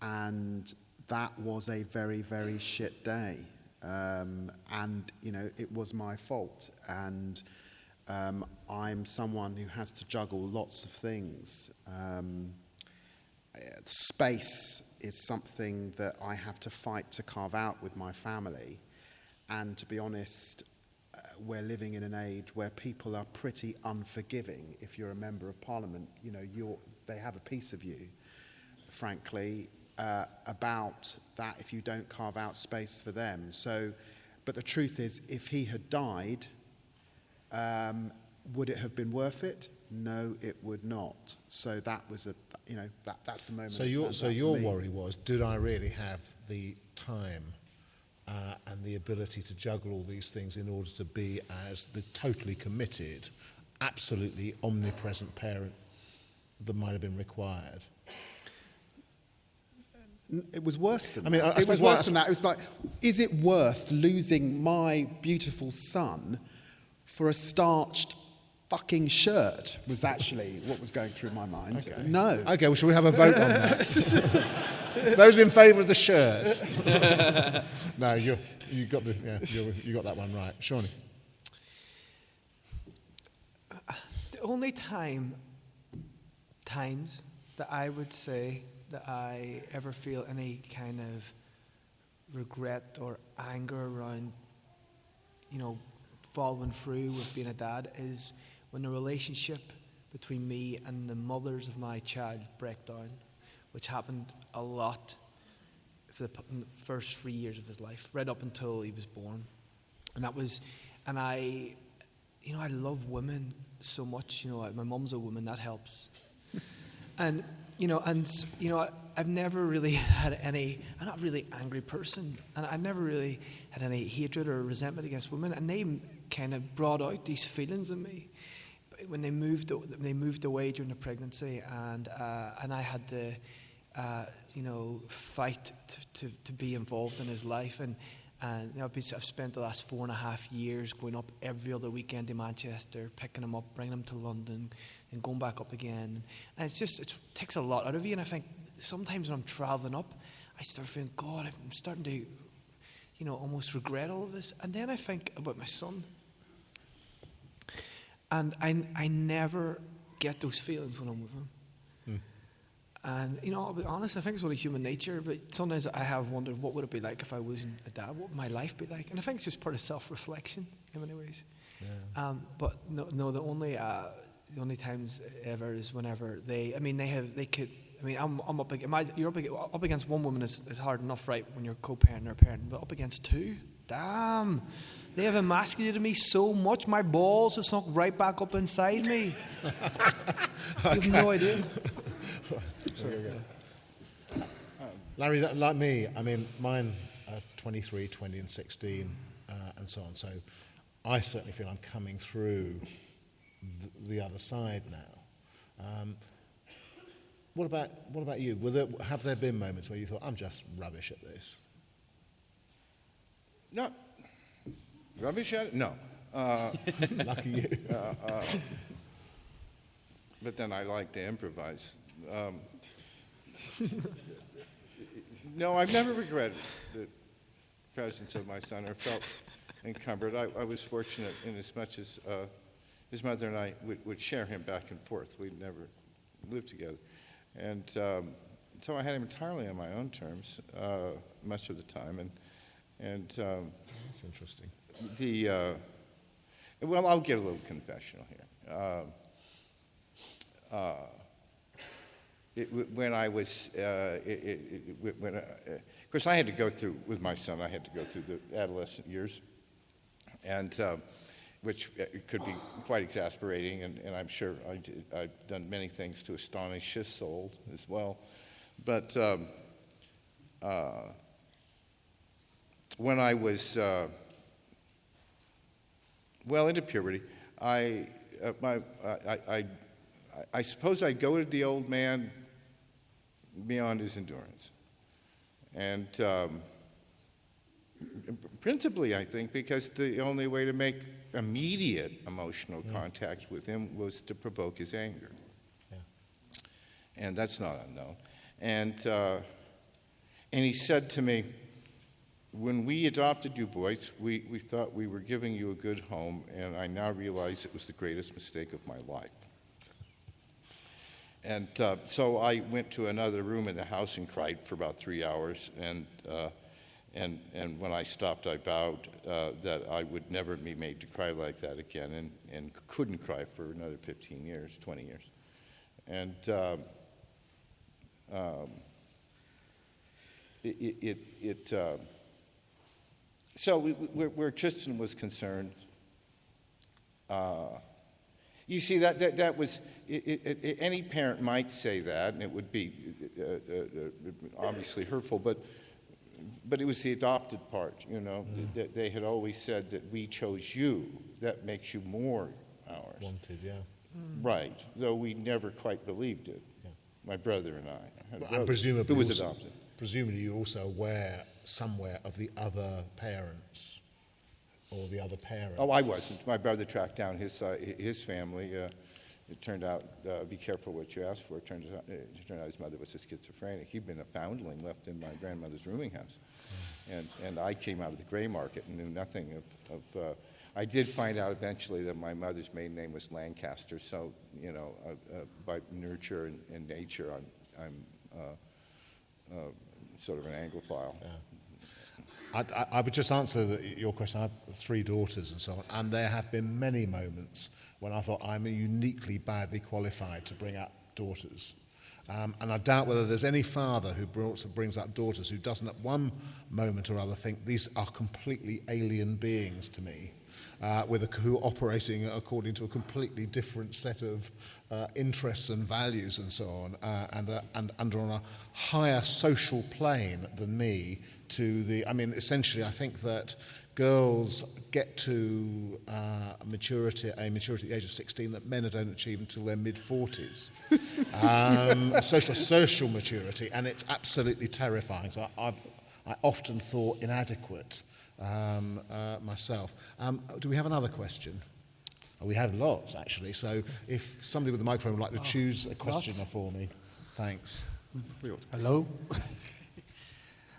And that was a very, very shit day. And it was my fault. And I'm someone who has to juggle lots of things. Space is something that I have to fight to carve out with my family. And to be honest, we're living in an age where people are pretty unforgiving. If you're a member of Parliament, they have a piece of you, frankly, about that if you don't carve out space for them. So, but the truth is, if he had died, would it have been worth it? No, it would not. So that was that's the moment. So your worry was, did I really have the time and the ability to juggle all these things in order to be as the totally committed, absolutely omnipresent parent that might have been required? It was worse than that. It was worse than that. It was like, is it worth losing my beautiful son for a starched fucking shirt was actually what was going through my mind. Okay. No. Okay, well, shall we have a vote on that? Those in favour of the shirt? No, you got that one right. Shawnee? The only times that I would say that I ever feel any kind of regret or anger around, following through with being a dad is when the relationship between me and the mothers of my child break down, which happened a lot for the first 3 years of his life, right up until he was born. And I love women so much. My mum's a woman, that helps. And I've never really had I'm not a really angry person, and I've never really had any hatred or resentment against women, and they kind of brought out these feelings in me when they moved away during the pregnancy, and I had to fight to be involved in his life, and I've spent the last 4.5 years going up every other weekend to Manchester, picking him up, bringing him to London, and going back up again. And it takes a lot out of you. And I think sometimes when I'm traveling up, I start feeling, God, I'm starting to, almost regret all of this. And then I think about my son. And I never get those feelings when I'm with him. And, I'll be honest, I think it's only human nature, but sometimes I have wondered what would it be like if I wasn't a dad? What would my life be like? And I think it's just part of self-reflection in many ways. Yeah. But no, the only times ever is whenever you're up against one woman is hard enough, right, when you're co-parent or parent, but up against two, damn, they have emasculated me so much, my balls have sunk right back up inside me. Okay. You have no idea. Larry, like me, mine are 23, 20 and 16 and so on, so I certainly feel I'm coming through the other side now. What about you? Have there been moments where you thought, I'm just rubbish at this? No. Rubbish at it? No. Lucky you. But then I like to improvise. No, I've never regretted the presence of my son or felt encumbered. I was fortunate in as much as his mother and I would share him back and forth. We'd never lived together. And so I had him entirely on my own terms much of the time. And that's interesting. Well, I'll get a little confessional here. When I was, of course, I had to go through, with my son, I had to go through the adolescent years, and which could be quite exasperating, and I'm sure I've done many things to astonish his soul as well. But when I was well into puberty, I suppose I'd go to the old man beyond his endurance. And principally, I think, because the only way to make immediate emotional contact with him was to provoke his anger. Yeah. And that's not unknown. And he said to me, when we adopted you boys, we thought we were giving you a good home, and I now realize it was the greatest mistake of my life. And so I went to another room in the house and cried for about 3 hours. And when I stopped, I vowed that I would never be made to cry like that again, and couldn't cry for another 15 years, 20 years. And so where Tristan was concerned, you see, that was, any parent might say that, and it would be obviously hurtful, but it was the adopted part, that they had always said that we chose you. That makes you more ours. Wanted, yeah. Right, though we never quite believed it. Yeah. My brother and I had a brother presumably who was adopted. Presumably you're also aware somewhere of the other parents or the other parent? Oh, I wasn't. My brother tracked down his family. It turned out, be careful what you ask for. It turned out his mother was a schizophrenic. He'd been a foundling left in my grandmother's rooming house. And I came out of the gray market and knew nothing of I did find out eventually that my mother's maiden name was Lancaster, so, by nurture and nature, I'm sort of an Anglophile. Yeah. I would just answer your question. I have 3 daughters and so on, and there have been many moments when I thought I'm uniquely badly qualified to bring up daughters. And I doubt whether there's any father who brings up daughters who doesn't at one moment or other think these are completely alien beings to me, who are operating according to a completely different set of interests and values and so on, and on a higher social plane than me. Essentially, I think that girls get to maturity at the age of 16 that men don't achieve until their mid-40s. Social maturity, and it's absolutely terrifying. So I often thought inadequate myself. Do we have another question? We have lots, actually. So if somebody with the microphone would like to choose a question for me. Thanks. Hello.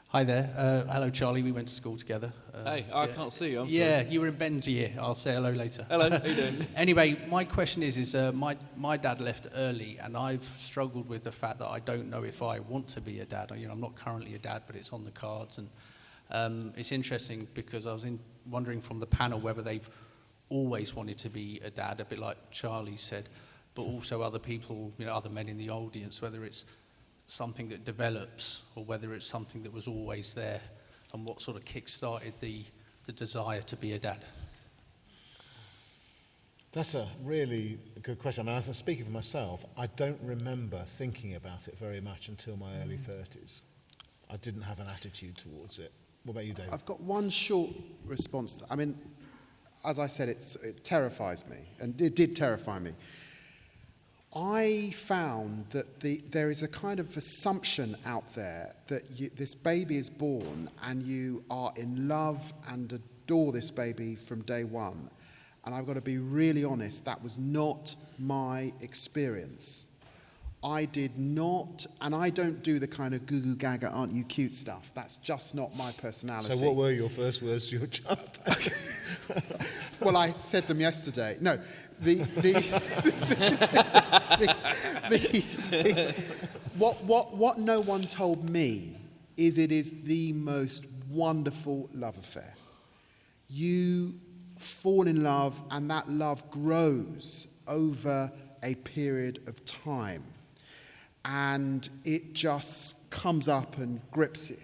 Hi there. Hello, Charlie. We went to school together. Hey, I can't see you. I'm sorry. Yeah, you were in Ben's year. I'll say hello later. Hello, how you doing? Anyway, my question is my dad left early, and I've struggled with the fact that I don't know if I want to be a dad. I'm not currently a dad, but it's on the cards. And it's interesting because I was wondering from the panel whether they've always wanted to be a dad, a bit like Charlie said, but also other people, other men in the audience, whether it's something that develops or whether it's something that was always there, and what sort of kick-started the desire to be a dad. That's a really good question. I mean, speaking for myself, I don't remember thinking about it very much until my early 30s. I didn't have an attitude towards it. What about you, David? I've got one short response. I mean, as I said, it terrifies me, and it did terrify me. I found that there is a kind of assumption out there that this baby is born and you are in love and adore this baby from day one. And I've got to be really honest, that was not my experience. I did not, and I don't do the kind of goo-goo gaga, aren't you cute stuff. That's just not my personality. So what were your first words to your child? Well, I said them yesterday. No, what no one told me is it is the most wonderful love affair. You fall in love, and that love grows over a period of time. And it just comes up and grips you.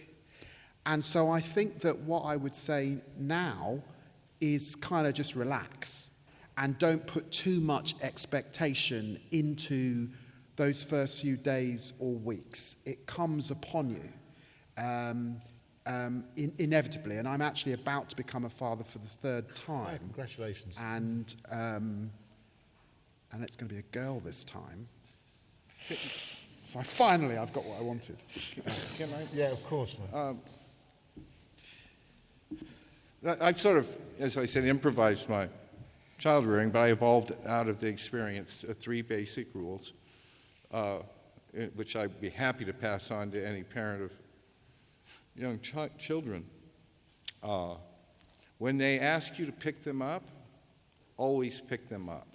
And so I think that what I would say now is kind of just relax and don't put too much expectation into those first few days or weeks. It comes upon you inevitably. And I'm actually about to become a father for the 3rd time. Oh, congratulations. And it's going to be a girl this time. So I've got what I wanted. Can I? Yeah, of course. I've sort of, as I said, improvised my child rearing, but I evolved out of the experience 3 basic rules, which I'd be happy to pass on to any parent of young children. When they ask you to pick them up, always pick them up.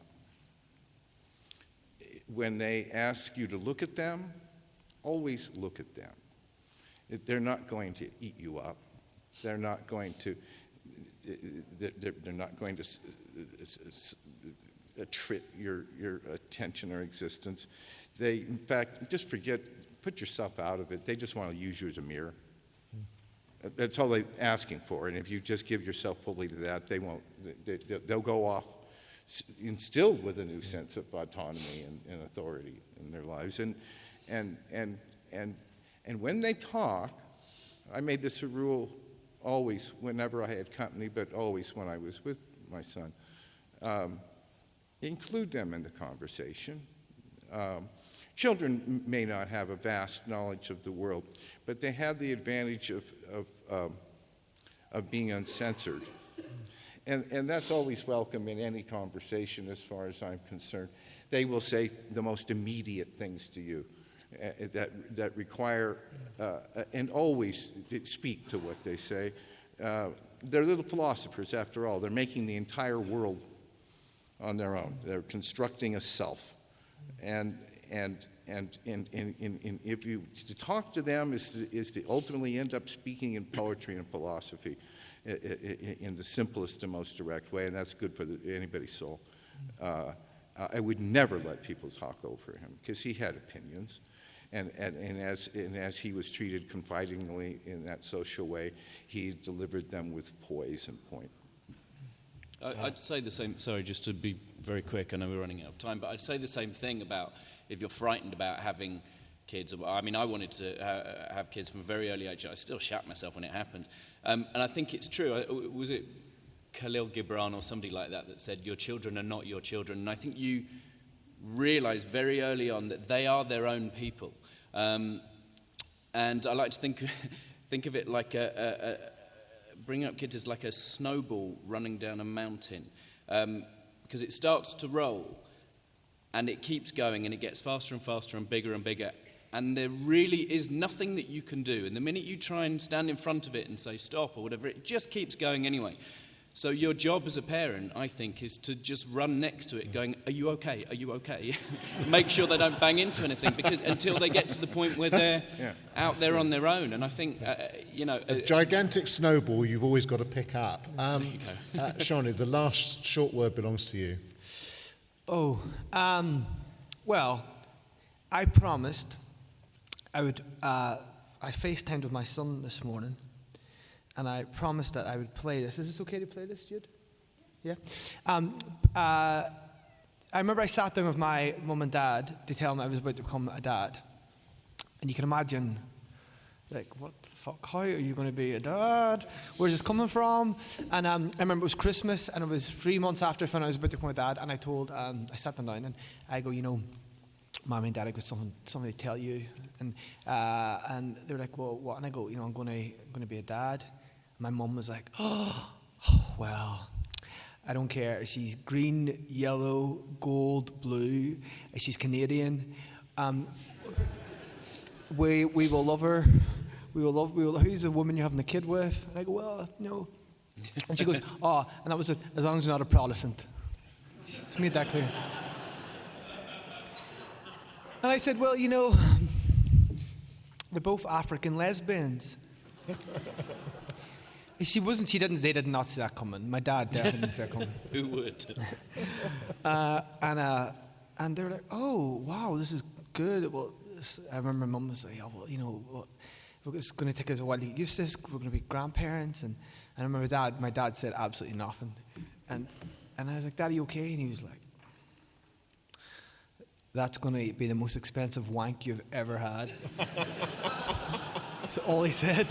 When they ask you to look at them, always look at them. They're not going to eat you up. They're not going to attrit your attention or existence. They, in fact, just put yourself out of it. They just want to use you as a mirror. That's all they're asking for. And if you just give yourself fully to that, they'll go off instilled with a new sense of autonomy and authority in their lives. And when they talk, I made this a rule always, whenever I had company, but always when I was with my son. Include them in the conversation. Children may not have a vast knowledge of the world, but they have the advantage of being uncensored. And that's always welcome in any conversation as far as I'm concerned. They will say the most immediate things to you that require, and always speak to what they say. They're little philosophers, after all. They're making the entire world on their own. They're constructing a self. And if you to talk to them is to ultimately end up speaking in poetry and philosophy in the simplest and most direct way, and that's good for anybody's soul. I would never let people talk over him because he had opinions, and as he was treated confidingly in that social way, he delivered them with poise and point. I'd say the same. Sorry, just to be very quick. I know we're running out of time, but I'd say the same thing about if you're frightened about having kids. I mean, I wanted to have kids from a very early age. I still shat myself when it happened. And I think it's true. Was it Khalil Gibran or somebody like that said, your children are not your children? And I think you realize very early on that they are their own people. And I like to think of it like bringing up kids is like a snowball running down a mountain. Because it starts to roll, and it keeps going, and it gets faster and faster and bigger and bigger. And there really is nothing that you can do. And the minute you try and stand in front of it and say stop or whatever, it just keeps going anyway. So your job as a parent, I think, is to just run next to it going, are you okay? Are you okay? Make sure they don't bang into anything, because until they get to the point where they're out there on their own. And I think, a gigantic snowball you've always got to pick up. Shawnee, the last short word belongs to you. Well, I promised I would, I FaceTimed with my son this morning, and I promised that I would play this. Is this okay to play this, Jude? Yeah? I remember I sat down with my mum and dad to tell them I was about to become a dad. And you can imagine, like, what the fuck, how are you going to be a dad? Where's this coming from? And I remember it was Christmas, and it was 3 months after I found out I was about to become a dad, and I sat them down, and I go, Mommy and Dad, I got something to tell you. And they were like, well, what? And I go, I'm going to be a dad. And my mum was like, oh, well, I don't care. She's green, yellow, gold, blue. She's Canadian. We will love her. We will love. Who's the woman you're having the kid with? And I go, well, no. And she goes, oh, and that was it. As long as you're not a Protestant. She made that clear. And I said, well, they're both African lesbians. They did not see that coming. My dad definitely didn't see that coming. Who would? And they were like, oh, wow, this is good. Well, I remember Mum was like, it's going to take us a while to get used to this. We're going to be grandparents. And I remember my dad said absolutely nothing. And I was like, Daddy, okay? And he was like, that's going to be the most expensive wank you've ever had. That's all he said.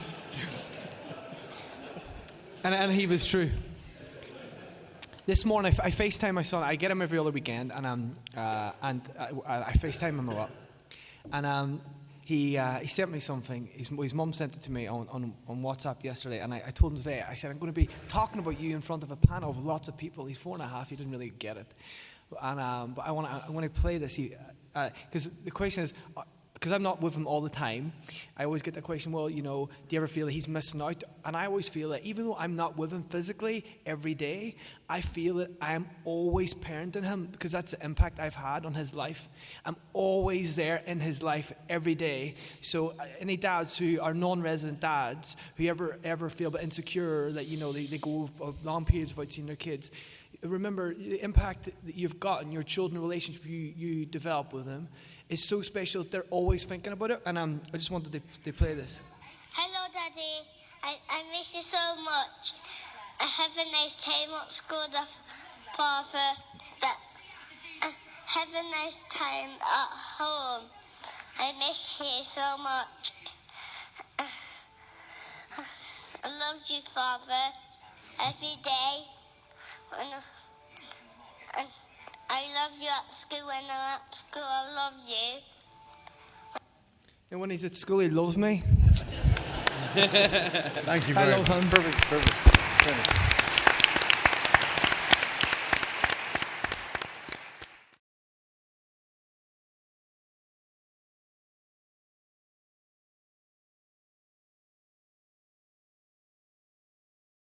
And he was true. This morning, I FaceTime my son. I get him every other weekend, and I FaceTime him a lot. And he sent me something. His mum sent it to me on WhatsApp yesterday, and I told him today, I said, I'm going to be talking about you in front of a panel of lots of people. He's 4.5. He didn't really get it. And but I want to play this because the question is, because I'm not with him all the time, I always get the question, well, do you ever feel that he's missing out? And I always feel that even though I'm not with him physically every day, I feel that I'm always parenting him, because that's the impact I've had on his life. I'm always there in his life every day. So any dads who are non-resident dads who ever feel a bit insecure that they go long periods without seeing their kids, remember the impact that you've got in your children relationship you develop with them is so special that they're always thinking about it. And I just wanted to play this. Hello, Daddy. I miss you so much. I have a nice time at school, Father. Have a nice time at home. I miss you so much. I love you, Father, every day. And I love you at school. When I'm at school, I love you. And when he's at school, he loves me. Thank you very much. I love him. Perfect.